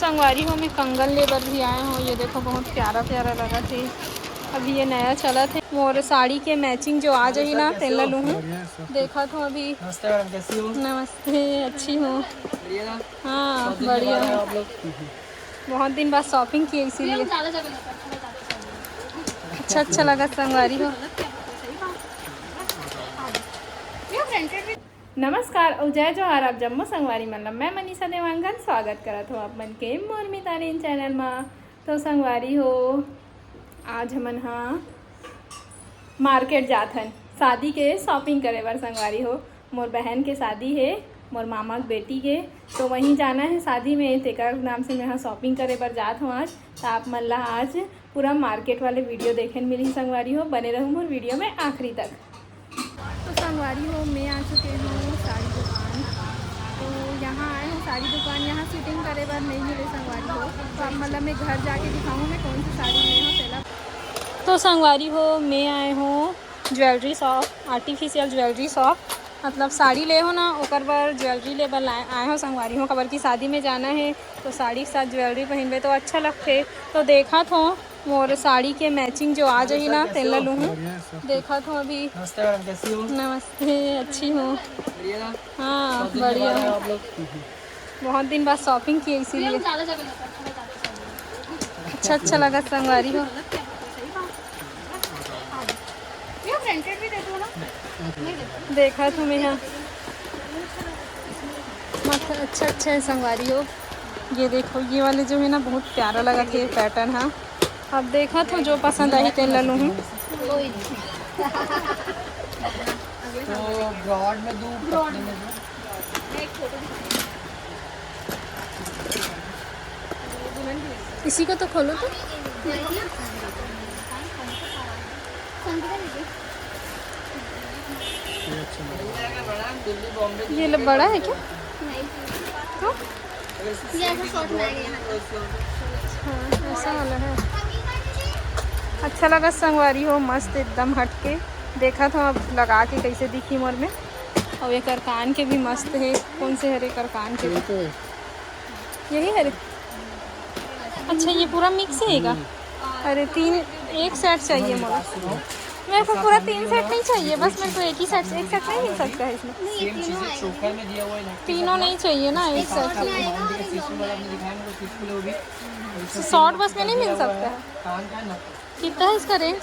संगवारी हो में कंगन लेबर भी आए हो। ये देखो बहुत प्यारा प्यारा लगा थे। अभी ये नया चला थे। मोर साड़ी के मैचिंग जो आ जाई ना तेल लूँ। देखा तो अभी। नमस्ते मैडम, कैसी हो? नमस्ते, अच्छी हूँ। बढ़िया। हाँ बढ़िया है। आप लोग बहुत दिन बाद शॉपिंग की इसीलिए अच्छा लगा संगवारी हो। नमस्कार और जय जोहार। आप जम्मू संगवारी मतलब मैं मनीषा देवांगन स्वागत करत हो आप मन के मोर मितारीन चैनल में। तो संगवारी हो आज हमन हाँ मार्केट जात हन शादी के शॉपिंग करे बर। संगवारी हो मोर बहन के शादी है, मोर मामा के बेटी के, तो वहीं जाना है शादी में। तेकर नाम से मैं यहाँ शॉपिंग करे बर जात हूँ आज। तो आप मन ला आज पूरा मार्केट वाले वीडियो देखे मिली। संगवारी हो बने रहूँ मोर वीडियो में आखिरी तक। तो संगवारी हो मैं आ चुके हूँ साड़ी दुकान। तो यहाँ आए हूँ साड़ी दुकान, यहाँ फिटिंग करे बर नहीं मिले संगवारी हो। तो अब मतलब मैं घर जाके दिखाऊँ मैं कौन सी साड़ी ली हूँ पहला। तो संगवारी हो मैं आए हूँ jewellery shop, artificial jewellery shop. मतलब साड़ी ले हो ना ओकर बर ज्वेलरी ले बर आए हो संगवारी हो। खबर की शादी में जाना है तो साड़ी के साथ ज्वेलरी पहनबे तो अच्छा लगते। तो देखा तो मोर साड़ी के मैचिंग जो आ जाई ना तेल लूँ। देखा तो अभी। नमस्ते मैडम, कैसी हो? नमस्ते, अच्छी हूँ। बढ़िया। हाँ बढ़िया है। आप लोग बहुत दिन बाद शॉपिंग की इसीलिए अच्छा लगा संगवारी हो। देखा तुम्हें यहाँ मतलब अच्छा है संगवारी हो। ये देखो ये वाले जो है ना बहुत प्यारा लगा था ये पैटर्न। हाँ अब देखा तो जो पसंद आई तेल लूँ। तो ब्रॉड में दूँ, पतले में दूँ? इसी को तो खोलो तो। दिल्ली बॉम्बे ये लो बड़ा है क्या? तो हाँ ऐसा वाला है। अच्छा लगा संगवारी हो, मस्त एकदम हटके। देखा था अब लगा के कैसे दिखी मोर में। और ये करकान के भी मस्त है। कौन से हरे करकान के? यही हरे। अच्छा ये पूरा मिक्स है। अरे तीन एक सेट चाहिए मुझे। मेरे को पूरा 3 सेट नहीं चाहिए, बस मेरे को एक ही सेट, एक सेट नहीं मिल सकता है इसमें? सेम चीजें चोकर में दिया हुआ है ना। तीनों नहीं चाहिए ना, एक सेट चाहिए। दिखाएंगे शॉर्ट बस में नहीं मिल सकता है? कान का ना कितना है इसका रेंज?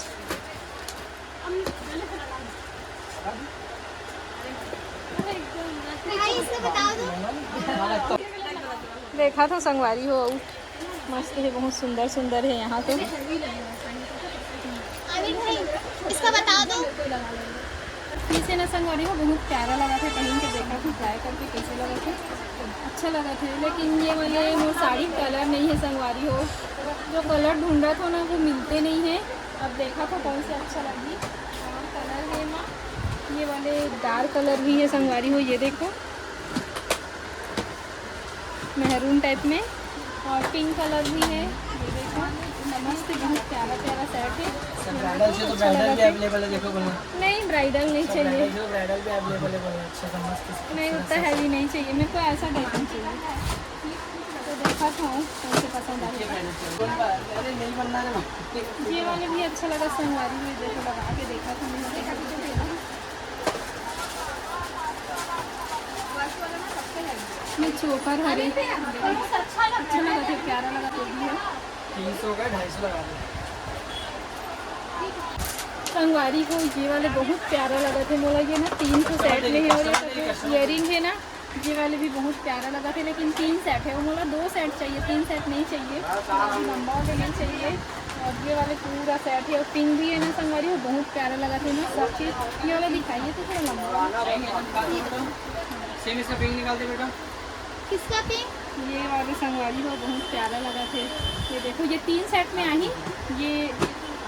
देखा तो संगवारी हो मस्त है, बहुत सुंदर सुंदर है यहाँ तो। इसका बता दो। पीछे ना संगवारी हो बहुत प्यारा लगा था, पहन के देखा था ट्राई करके कैसे लगा था, अच्छा लगा था। लेकिन ये वाले वो साड़ी कलर नहीं है संगवारी हो। जो कलर ढूंढा था ना वो मिलते नहीं है। अब देखा था कौन सा अच्छा लगी। और कलर है ना ये वाले डार्क कलर भी है संगवारी हो। ये देखो मेहरून टाइप में, और पिंक कलर भी है। ये देखो मस्त बहुत प्यारा प्यारा सेट है। ब्राइडल से तो ब्राइडल भी अवेलेबल है, देखो बोलो। नहीं ब्राइडल नहीं चाहिए। ब्राइडल भी अवेलेबल है, अच्छा सा मस्त। नहीं उतना हैवी नहीं चाहिए मेरे को, ऐसा डिजाइन चाहिए। तो देखा था कौन से पसंद आए। नहीं बनना है। ये वाले भी अच्छा लगा संगवारी में। देखो लगा के देखा था मैंने। मैं चोकर हरे अच्छा लगा था, प्यारा लगा तो भी है। 300 का 250 लगा दो। संगवारी को ये वाले बहुत प्यारा लगा थे। बोला ये ना 300 सेट में है। और ये इयरिंग है ना ये वाले भी बहुत प्यारा लगा थे। लेकिन 3 सेट है। वो बोला 2 सेट चाहिए, 3 सेट नहीं चाहिए। लंबा वाले नहीं चाहिए। और ये वाले पूरा सेट है। और पिंक भी है ना संगवारी वो बहुत प्यारा लगा था ना सब चीज़। ये वाला दिखाइए तो थोड़ा लंबा। सेम इसका पिंक निकाल दे बेटा। किसका पिंक? ये वाले संगवारी हो बहुत प्यारा लगा थे। ये देखो ये 3 सेट में आई। ये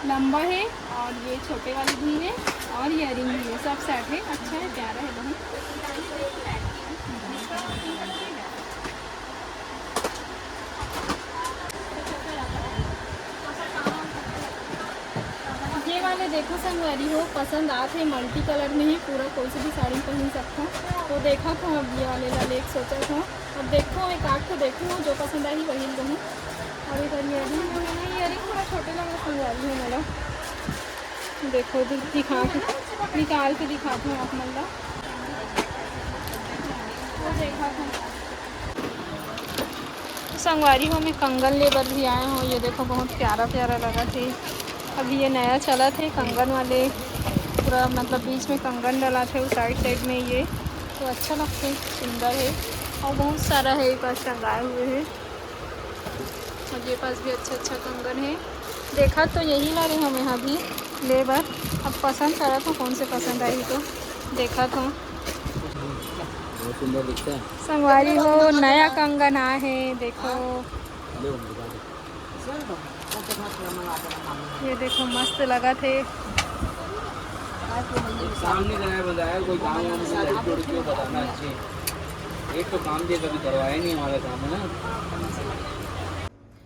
लंबा है और ये छोटे वाली भी है और इयरिंग भी है, सब सेट है। अच्छा है, प्यारा है बहुत। ये वाले देखो संगवारी हो पसंद आते मल्टी कलर में ही, पूरा कोई से भी साड़ी पहन सकता। तो देखा था अब ये वाले लाले एक सोचा था अब देखो एक आठ को देखूँ जो पसंद आई वही लूँ। और इधर ईयरिंग है ना, ईयरिंग थोड़ा छोटे लगे संगवारी है मेरा। देखो दिखा के निकाल के दिखाती हूँ आप मतलब वो देखा था संगवारी हो में कंगन लेबर भी आए हो। ये देखो बहुत प्यारा प्यारा लगा थे। अभी ये नया चला थे कंगन वाले, पूरा मतलब बीच में कंगन डाला थे उस साइड साइड में। ये तो अच्छा लगते, सुंदर है और बहुत सारा है पास टंगाए हुए हैं। और ये पास भी अच्छा अच्छा कंगन है। देखा तो यही ला रहे हम यहाँ भी लेबर। अब पसंद करा था कौन से पसंद आई तो देखा था। बहुत सुंदर दिखता है। संगवारी हो नया कंगन आए हैं देखो। ये देखो मस्त लगा थे। सामने नया बताया कोई काम वाम से लड़की उड़की को बताना अच्छी। एक तो काम दिया कभी करवाया नहीं हमारा काम है ना।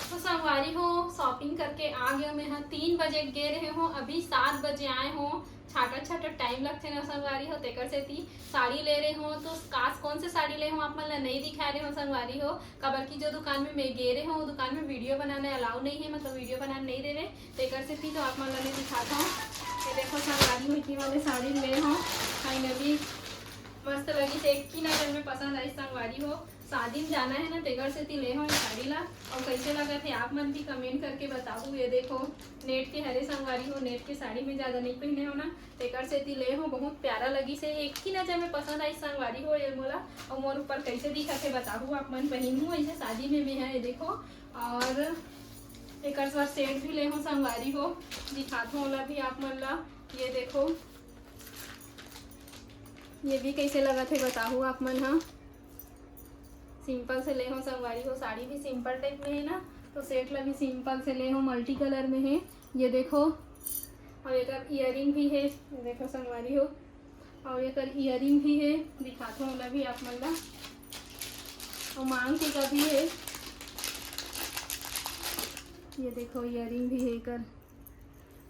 तो संगवारी हो शॉपिंग करके आ गए मैं यहाँ 3 बजे गए रहे हो, अभी 7 बजे आए हो। छाटा छाटा टाइम लगते ना संगवारी हो। तेकर से थी साड़ी ले रहे हो तो काश कौन से साड़ी ले हो आप मतलब नहीं दिखा रहे हो संगवारी हो। कबर की जो दुकान में मैं गए रहे हो वो दुकान में वीडियो बनाने अलाउ नहीं है, मतलब वीडियो बनाने नहीं दे रहे। तेकर से थी तो आप मतलब नहीं दिखाता हूँ। ये देखो संगवारी मिट्टी वाले साड़ी ले हो फाइनली मस्त लगी थे। एक ही नजर में पसंद आई संगवारी हो। शादी में जाना है ना तेगर से ती ले हो साड़ी ला। और कैसे लगा थे आप मन भी कमेंट करके बताओ। ये देखो नेट के हरे संगवारी हो, नेट के साड़ी में ज़्यादा नहीं पहने हो ना तेकर से ती ले हो। बहुत प्यारा लगी से, एक ही नजर में पसंद आई संगवारी हो ये मोला। और मोर ऊपर कैसे दिखा थे बताओ आप मन पहन हूँ ऐसे शादी में भी है। ये देखो और एक बार सेट भी ले हो संगवारी हो दिखाता हूँ भी आप मन ला। ये देखो ये भी कैसे लगा थे बताओ आप मन। हाँ सिंपल से ले हो संगवारी हो, साड़ी भी सिंपल टाइप में है ना तो सेट ला भी सिंपल से ले हो, मल्टी कलर में है। ये देखो और एक ईयरिंग भी है। ये देखो संगवारी हो और एक ईयरिंग भी है दिखाता हूँ भी आप मन ला। और मांग के का भी है। ये देखो ईयरिंग भी है कर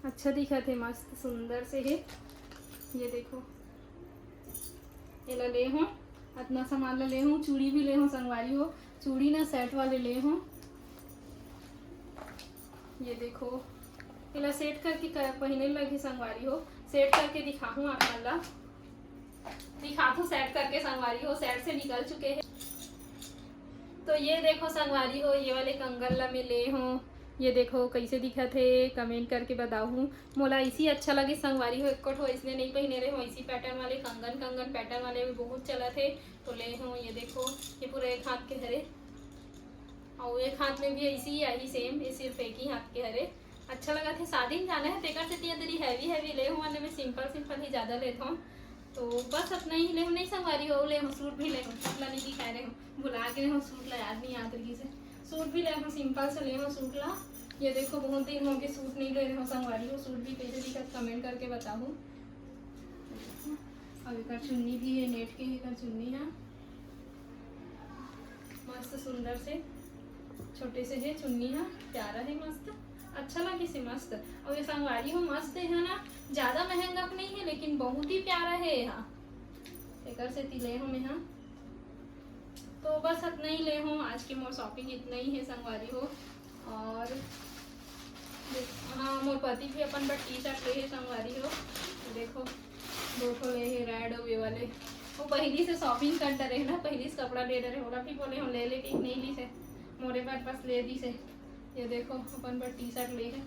अच्छा दिखा थे मस्त सुंदर से है। ये देखो ये ला ले हूँ इतना सामान ला ले हूँ। चूड़ी भी ले हूँ संगवारी हो, चूड़ी ना सेट वाले ले हूँ। ये देखो इला सेट करके पहने लगी संगवारी हो। सेट करके दिखाऊँ आप मला दिखा दूँ सेट करके संगवारी हो। सेट से निकल चुके हैं तो ये देखो संगवारी हो ये वाले कंगन ला मैं ले हूँ। ये देखो कैसे दिखा थे कमेंट करके बताओ हूँ। मोला इसी अच्छा लगे संगवारी हो। एक हो इसने नहीं पहने रहे हो इसी पैटर्न वाले कंगन पैटर्न वाले भी बहुत चला थे तो ले हूँ। ये देखो ये पूरा एक हाथ के हरे और एक हाथ में भी ऐसी ही आई सेम, ये सिर्फ एक ही हाथ के हरे। अच्छा लगा थे शादी में जाना है तेकर से तीन हैवी ले हूँ मैंने। मैं सिंपल ही ज़्यादा लेता हूँ तो बस अपना ही ले हूँ। नहीं संगवारी हो ले हूँ सूट भी ले हूँ, सूट ला नहीं दिखा रहे हूँ भुला के ले हूँ। सूट ला याद नहीं आता तरीके से सूट भी ले हूँ सिंपल से ले हूँ सूट ला। ये देखो बहुत दिन हो गए सूट नहीं ले रहे हो संगवारी हो। सूट भी कैसे दिखा कमेंट करके बताओ। अब एक चुन्नी भी है नेट के एक चुन्नी है मस्त सुंदर से छोटे से है चुन्नी है प्यारा है मस्त अच्छा लगे से मस्त। और ये संगवारी हो मस्त है ना, ज़्यादा महंगा नहीं है लेकिन बहुत ही प्यारा है। यहाँ एक से तिले हूँ मैं यहाँ तो बस इतना ही ले हूँ। आज की मोर शॉपिंग इतना ही है संगवारी हो। और हाँ मोर पति भी अपन बट टी शर्ट ले है संगवारी हो। देखो 2 ठो ले है रेड और ये वाले। वो पहली से शॉपिंग कर रहे ना, पहली से कपड़ा ले रहे हो भी बोले हम ले लेके नहीं ली से मोरे बार बस ले दी से। ये देखो अपन बट टी शर्ट ले है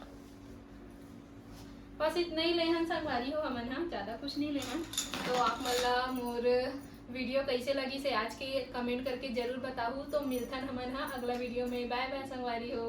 बस इतना ही लेहन संगवारी हो हमन। हाँ ज़्यादा कुछ नहीं लेहन। तो आप मतलब मोर वीडियो कैसे लगी से आज के कमेंट करके जरूर बताओ। तो मिलथन हमन हाँ अगला वीडियो में। बाय बाय संगवारी हो।